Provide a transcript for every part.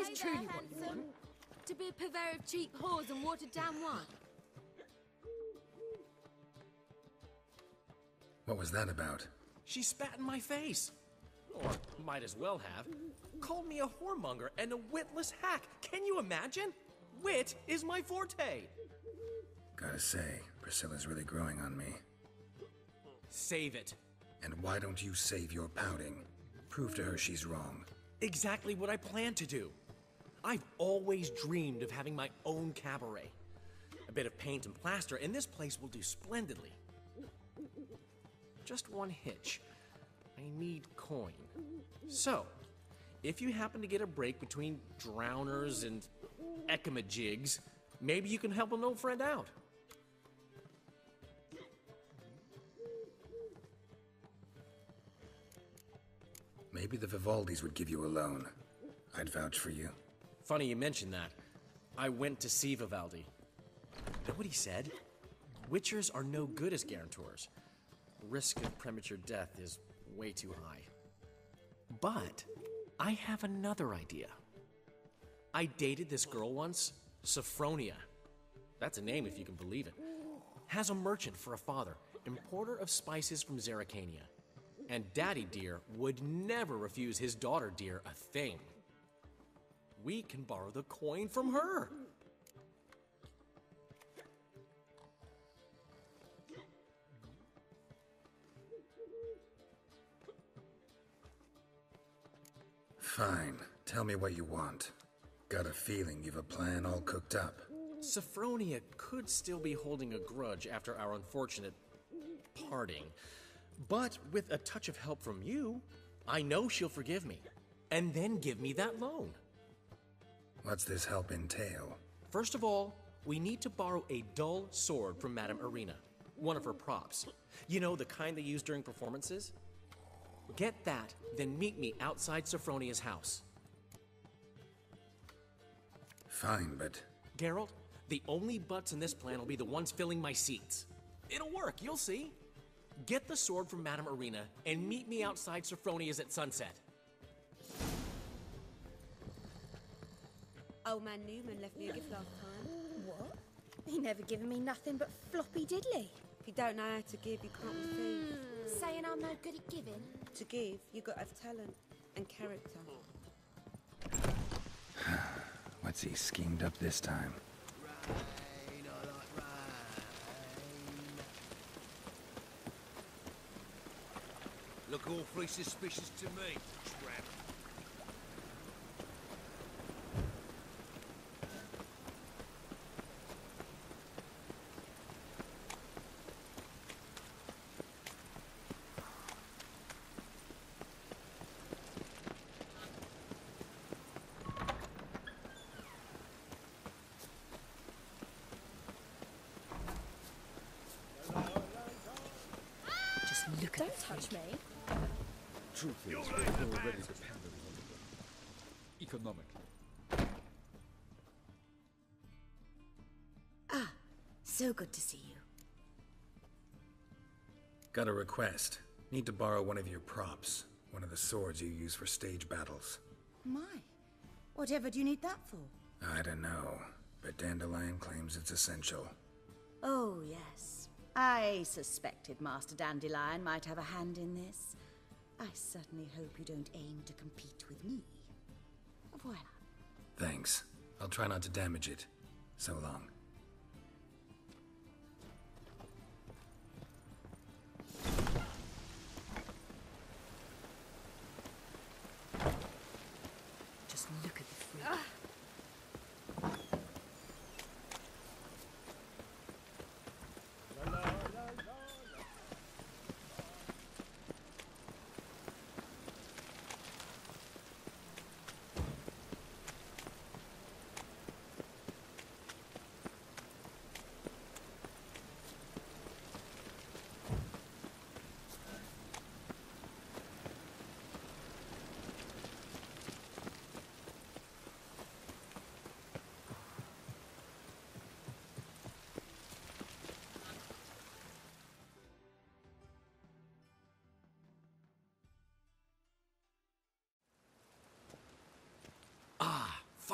this truly what you want? To be a purveyor of cheap whores and watered-down wine? What was that about? She spat in my face. Or might as well have. Called me a whoremonger and a witless hack. Can you imagine? Wit is my forte. Gotta say, Priscilla's really growing on me. Save it. And why don't you save your pouting? Prove to her she's wrong. Exactly what I plan to do. I've always dreamed of having my own cabaret. A bit of paint and plaster, and this place will do splendidly. Just one hitch. I need coin. So, if you happen to get a break between drowners and ecamajigs, maybe you can help an old friend out. Maybe the Vivaldis would give you a loan. I'd vouch for you. Funny you mention that. I went to see Vivaldi. Know what he said? Witchers are no good as guarantors. The risk of premature death is way too high. But I have another idea. I dated this girl once, Sophronia. That's a name if you can believe it. Has a merchant for a father, importer of spices from Zerrikania. And Daddy Dear would never refuse his daughter Dear a thing. We can borrow the coin from her. Fine. Tell me what you want. Got a feeling you've a plan all cooked up. Sophronia could still be holding a grudge after our unfortunate parting. But with a touch of help from you, I know she'll forgive me. And then give me that loan. What's this help entail? First of all, we need to borrow a dull sword from Madame Irina, one of her props. You know, the kind they use during performances? Get that, then meet me outside Sophronia's house. Fine, but... Geralt, the only butts in this plan will be the ones filling my seats. It'll work, you'll see. Get the sword from Madame Irina and meet me outside Sophronia's at sunset. Old man Newman left me a gift last time. What? He never given me nothing but floppy diddly. If you don't know how to give, you can't receive. Saying I'm no good at giving? To give, you got to have talent and character. What's he schemed up this time? Rain, I like rain. Look awfully suspicious to me, tramp. Don't touch me. Truth is, we're already dependent on them. Economically. Ah, so good to see you. Got a request. Need to borrow one of your props. One of the swords you use for stage battles. My, whatever do you need that for? I don't know, but Dandelion claims it's essential. Oh, yes. I suspected Master Dandelion might have a hand in this. I certainly hope you don't aim to compete with me. Voila. Thanks. I'll try not to damage it. So long. Just look at the freak.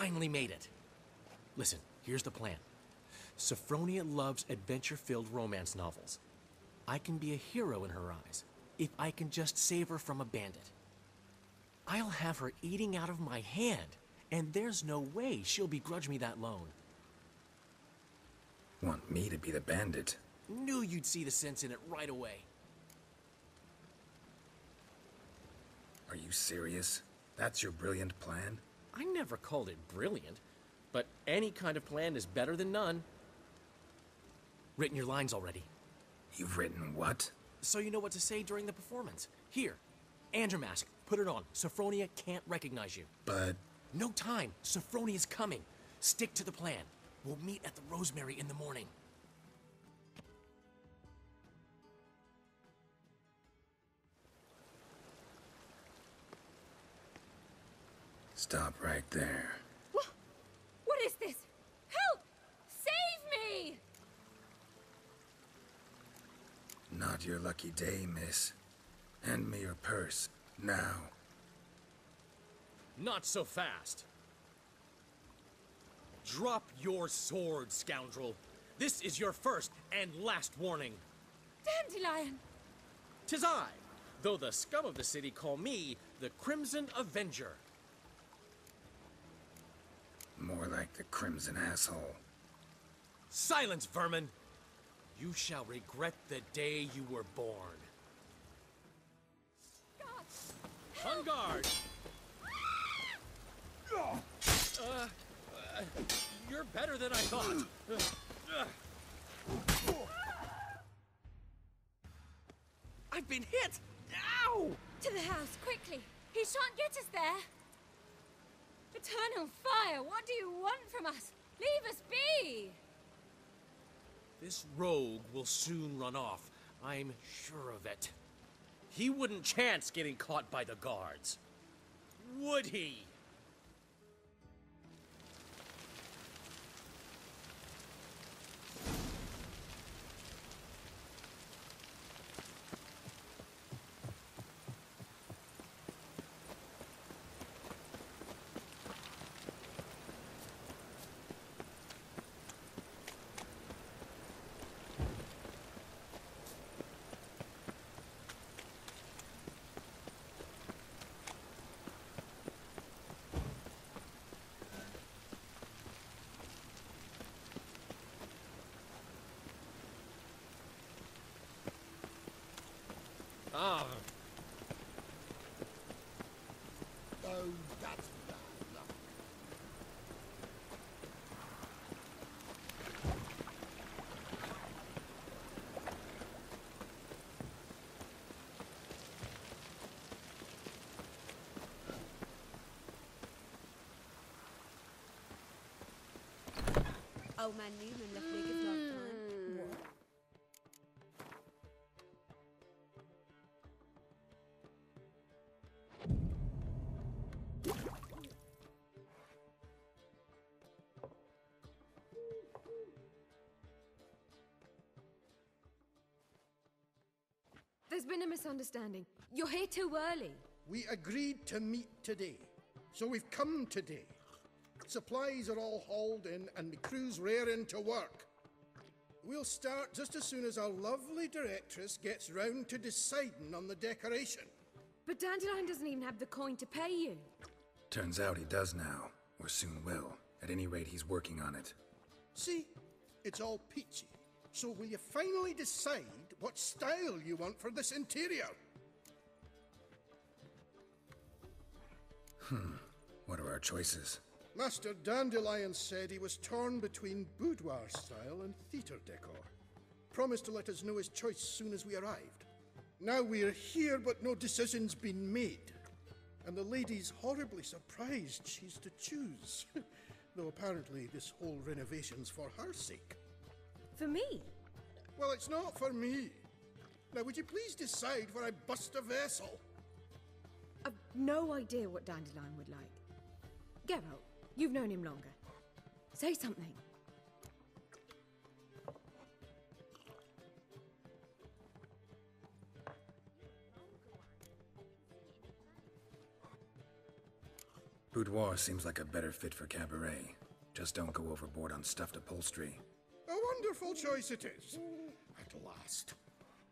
finally made it. Listen, here's the plan. Sophronia loves adventure-filled romance novels. I can be a hero in her eyes, if I can just save her from a bandit. I'll have her eating out of my hand, and there's no way she'll begrudge me that loan. Want me to be the bandit? Knew you'd see the sense in it right away. Are you serious? That's your brilliant plan? I never called it brilliant, but any kind of plan is better than none. Written your lines already. You've written what? So you know what to say during the performance. Here, Andrew mask, put it on. Sophronia can't recognize you. But... No time. Sophronia's coming. Stick to the plan. We'll meet at the Rosemary in the morning. Stop right there. What is this? Help! Save me! Not your lucky day, miss. Hand me your purse, now. Not so fast. Drop your sword, scoundrel. This is your first and last warning. Dandelion! 'Tis I, though the scum of the city call me the Crimson Avenger. More like the Crimson Asshole. Silence, vermin! You shall regret the day you were born. God. On guard! You're better than I thought. I've been hit! Ow! To the house, quickly! He shan't get us there! Eternal fire, what do you want from us? Leave us be! This rogue will soon run off. I'm sure of it. He wouldn't chance getting caught by the guards. Would he? Ah. Oh, that's bad luck. Old man Newman left me a gift last time. There's been a misunderstanding. You're here too early. We agreed to meet today, so we've come today. Supplies are all hauled in and the crew's raring to work. We'll start just as soon as our lovely directress gets round to deciding on the decoration. But Dandelion doesn't even have the coin to pay you. Turns out he does now, or soon will. At any rate, he's working on it. See, it's all peachy. So will you finally decide what style you want for this interior? What are our choices? Master Dandelion said he was torn between boudoir style and theatre decor. Promised to let us know his choice soon as we arrived. Now we're here, but no decision's been made. And the lady's horribly surprised she's to choose. Though apparently this whole renovation's for her sake. For me? Well, it's not for me. Now, would you please decide where I bust a vessel? I've no idea what Dandelion would like. Geralt, you've known him longer. Say something. Boudoir seems like a better fit for Cabaret. Just don't go overboard on stuffed upholstery. A wonderful choice it is. At last.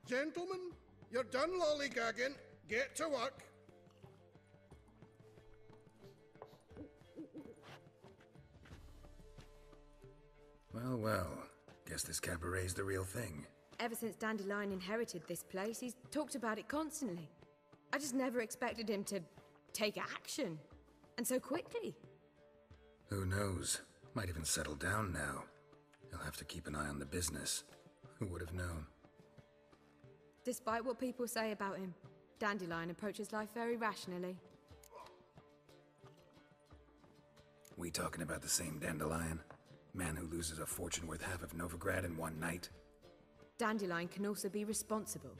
Gentlemen, you're done lollygagging. Get to work. Well, well. Guess this Cabaret's the real thing. Ever since Dandelion inherited this place, he's talked about it constantly. I just never expected him to take action. And so quickly. Who knows? Might even settle down now. He'll have to keep an eye on the business. Who would have known? Despite what people say about him, Dandelion approaches life very rationally. We talking about the same Dandelion? Man who loses a fortune worth half of Novigrad in one night? Dandelion can also be responsible.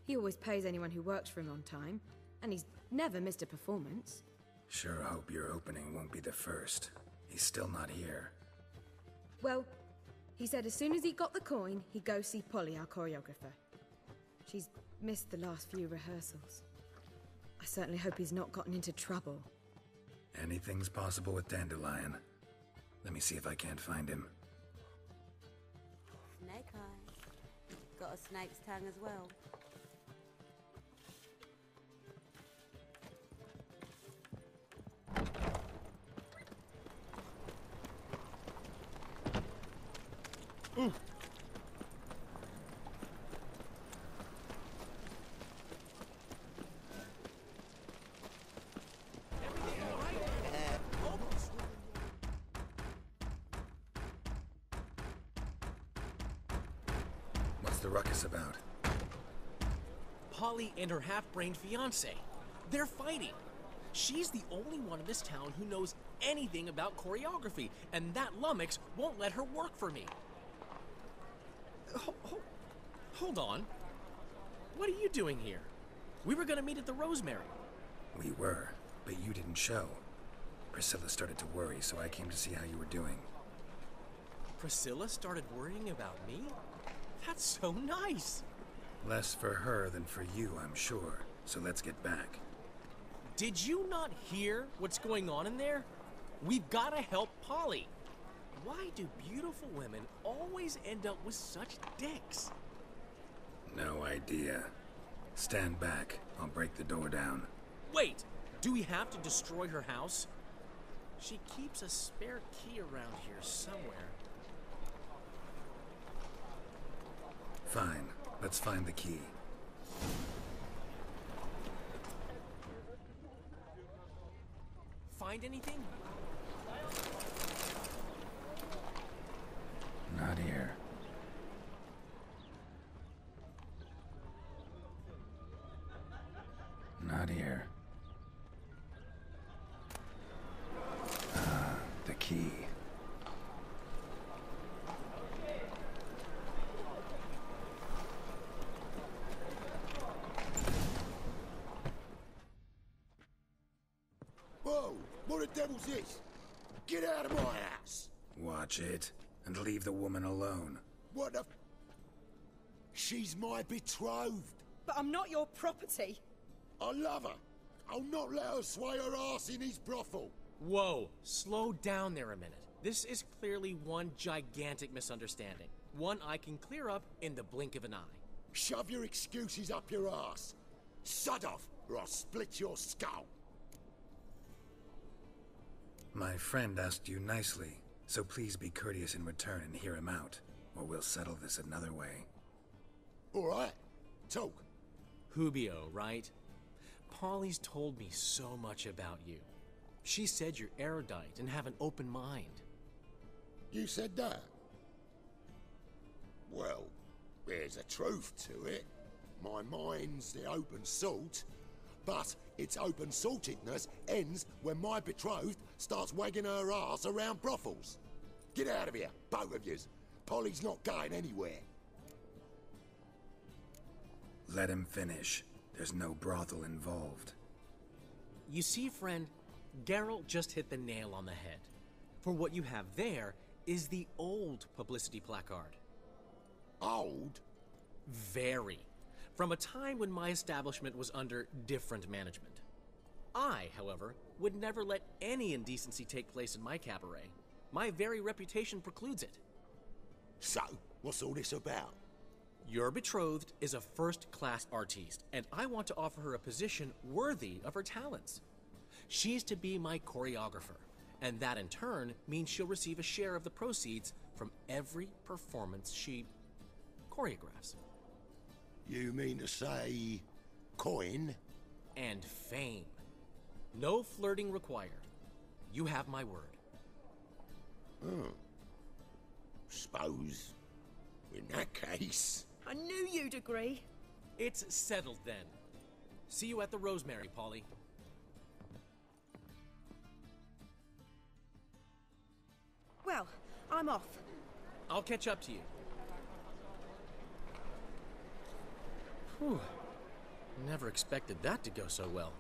He always pays anyone who works for him on time, and he's never missed a performance. Sure hope your opening won't be the first. He's still not here. Well, he said as soon as he got the coin, he'd go see Polly, our choreographer. She's missed the last few rehearsals. I certainly hope he's not gotten into trouble. Anything's possible with Dandelion. Let me see if I can't find him. Snake eyes. Got a snake's tongue as well. What's the ruckus about? Polly and her half-brained fiancé. They're fighting. She's the only one in this town who knows anything about choreography, and that lummox won't let her work for me. Hold on. What are you doing here? We were gonna meet at the Rosemary. We were, but you didn't show. Priscilla started to worry, so I came to see how you were doing. Priscilla started worrying about me? That's so nice. Less for her than for you, I'm sure. So let's get back. Did you not hear what's going on in there? We've gotta help Polly. Why do beautiful women always end up with such dicks? No idea. Stand back. I'll break the door down. Wait, do we have to destroy her house? She keeps a spare key around here somewhere. Fine. Let's find the key. Find anything? Not here. Not here. Ah, the key. Whoa! What the devil's this? Get out of my house! Watch it, and leave the woman alone. What the... She's my betrothed. But I'm not your property. I love her. I'll not let her sway her ass in his brothel. Whoa, slow down there a minute. This is clearly one gigantic misunderstanding. One I can clear up in the blink of an eye. Shove your excuses up your ass. Sod off, or I'll split your skull. My friend asked you nicely, so please be courteous in return and hear him out, or we'll settle this another way. All right, talk. Hubio, right? Polly's told me so much about you. She said you're erudite and have an open mind. You said that? Well, there's a truth to it. My mind's the open salt, but its open saltedness ends when my betrothed starts wagging her ass around brothels. Get out of here, both of yous. Polly's not going anywhere. Let him finish. There's no brothel involved. You see, friend, Geralt just hit the nail on the head. For what you have there is the old publicity placard. Old? Very. From a time when my establishment was under different management. I, however, would never let any indecency take place in my cabaret. My very reputation precludes it. So, what's all this about? Your betrothed is a first-class artiste, and I want to offer her a position worthy of her talents. She's to be my choreographer, and that in turn means she'll receive a share of the proceeds from every performance she choreographs. You mean to say... coin? And fame. No flirting required. You have my word. Suppose... in that case... I knew you'd agree. It's settled then. See you at the Rosemary, Polly. Well, I'm off. I'll catch up to you. Whew. Never expected that to go so well.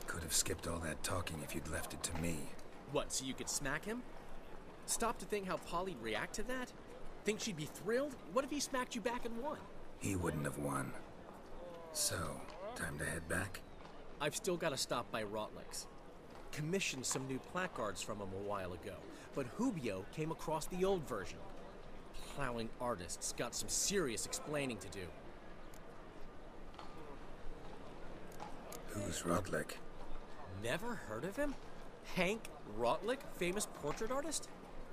Could have skipped all that talking if you'd left it to me. What, so you could smack him? Stop to think how Polly'd react to that? Think she'd be thrilled? What if he smacked you back and won? He wouldn't have won. So, time to head back? I've still got to stop by Rotlick's. Commissioned some new placards from him a while ago, but Hubio came across the old version. Plowing artists got some serious explaining to do. Who's Rotlick? Never heard of him? Hank Rotlick, famous portrait artist?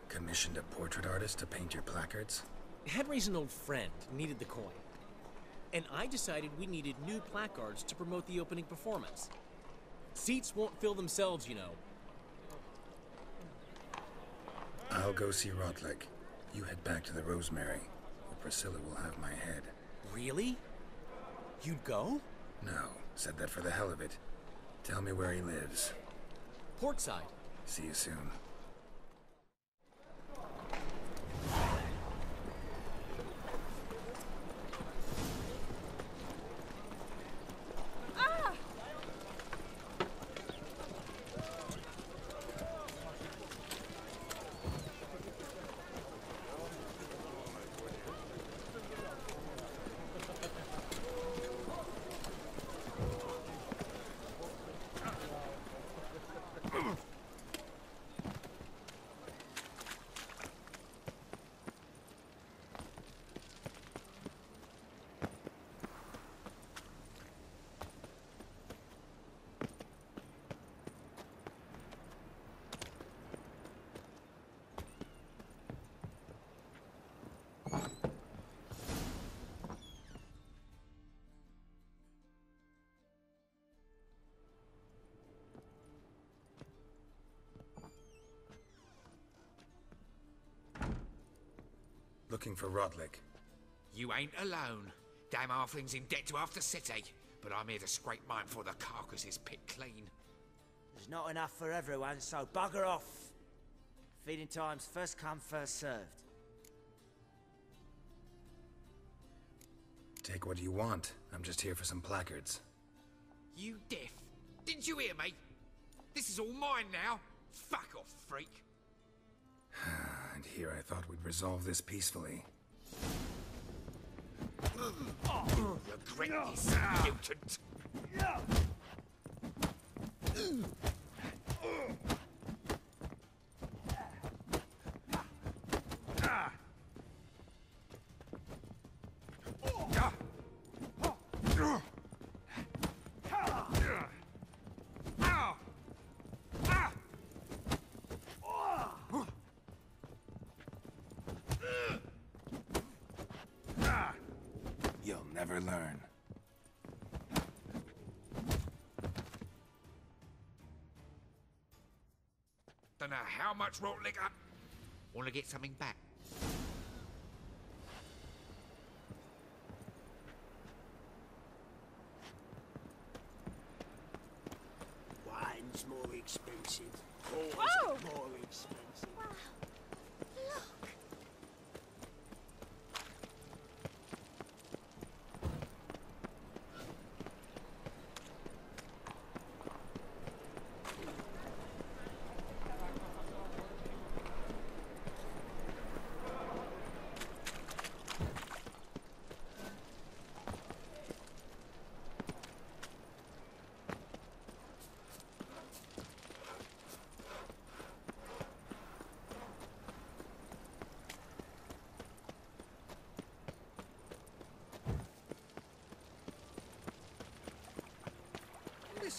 Commissioned a portrait artist to paint your placards? Henry's an old friend, needed the coin. And I decided we needed new placards to promote the opening performance. Seats won't fill themselves, you know. I'll go see Rotlick. You head back to the Rosemary, or Priscilla will have my head. Really? You'd go? No, said that for the hell of it. Tell me where he lives. Portside. See you soon. Looking for Rotlick. You ain't alone. Damn halfling's in debt to half the city, but I'm here to scrape mine before the carcass is picked clean. There's not enough for everyone, so bugger off. Feeding time's first come, first served. Take what you want. I'm just here for some placards. You deaf? Didn't you hear me? This is all mine now. Fuck off, freak. And here I thought we'd resolve this peacefully. Regret this, mutant. You'll never learn. Don't know how much Rotlick I want to get something back. Wine's more expensive. Always Whoa! more expensive. Wow. Look.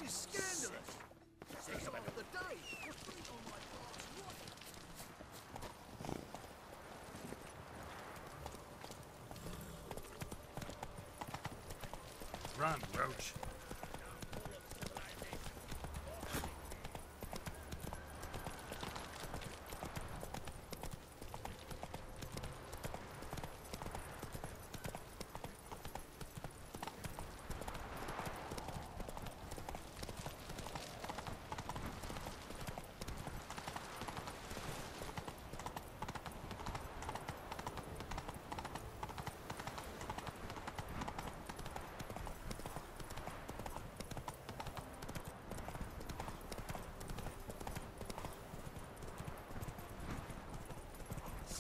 is scandalous. Six of the day. Run, Roach.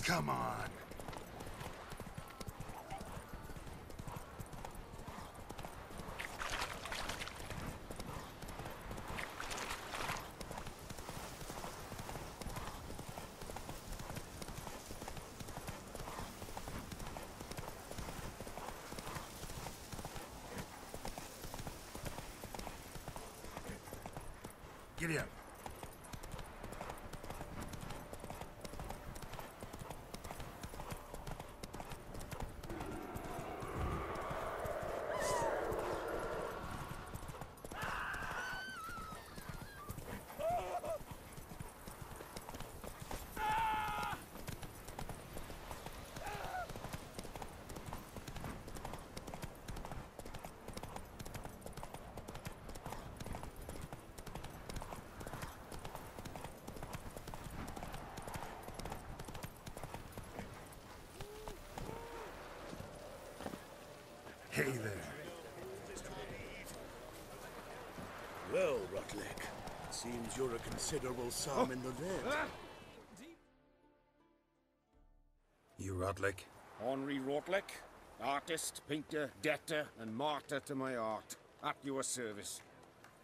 Come on. Giddy up. Hey there. Well, Rutlick, seems you're a considerable sum in the red. You Rotlick? Henri Rotlick, artist, painter, debtor, and martyr to my art. At your service.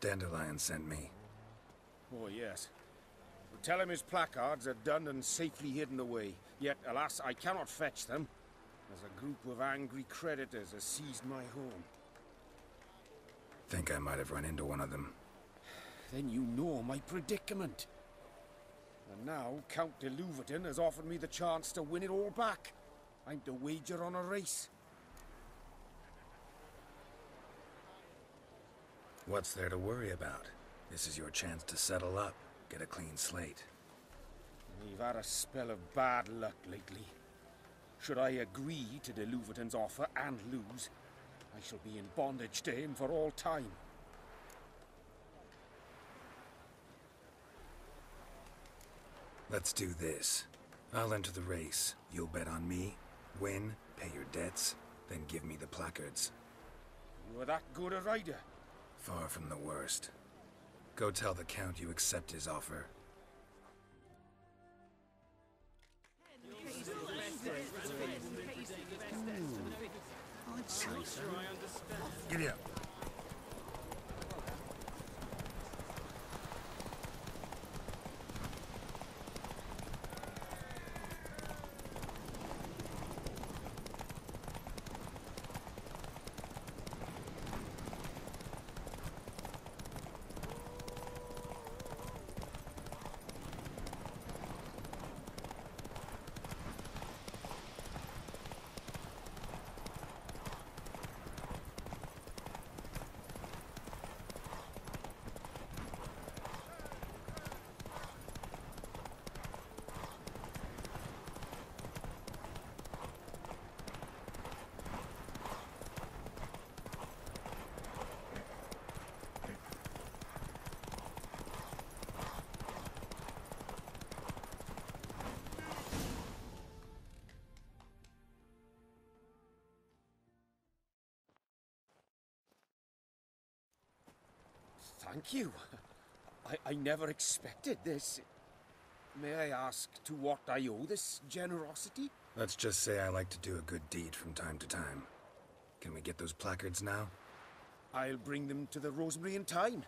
Dandelion sent me. Oh, yes. Well, tell him his placards are done and safely hidden away. Yet, alas, I cannot fetch them, as a group of angry creditors has seized my home. Think I might have run into one of them. Then you know my predicament. And now Count de Louverton has offered me the chance to win it all back. I'm to wager on a race. What's there to worry about? This is your chance to settle up, get a clean slate. We've had a spell of bad luck lately. Should I agree to de Louverton's offer and lose, I shall be in bondage to him for all time. Let's do this. I'll enter the race. You'll bet on me, win, pay your debts, then give me the placards. You are that good a rider? Far from the worst. Go tell the Count you accept his offer. Giddy up. Thank you. I never expected this. May I ask to what I owe this generosity? Let's just say I like to do a good deed from time to time. Can we get those placards now? I'll bring them to the Rosemary in time,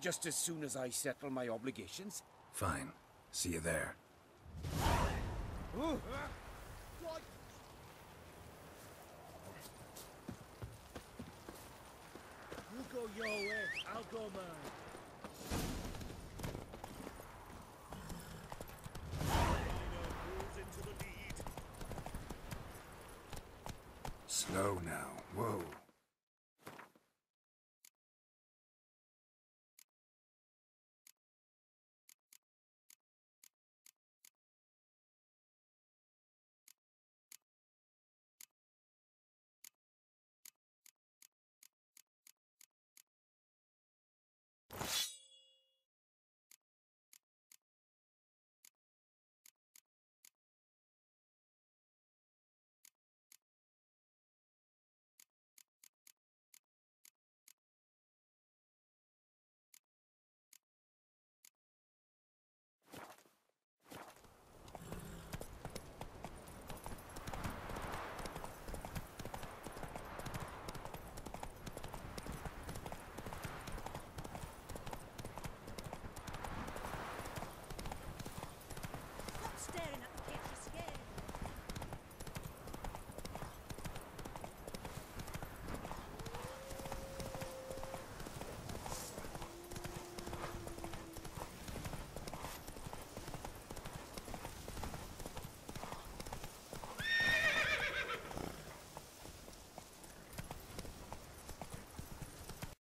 just as soon as I settle my obligations. Fine. See you there. Ooh. You go your way, I'll Slow now. Whoa.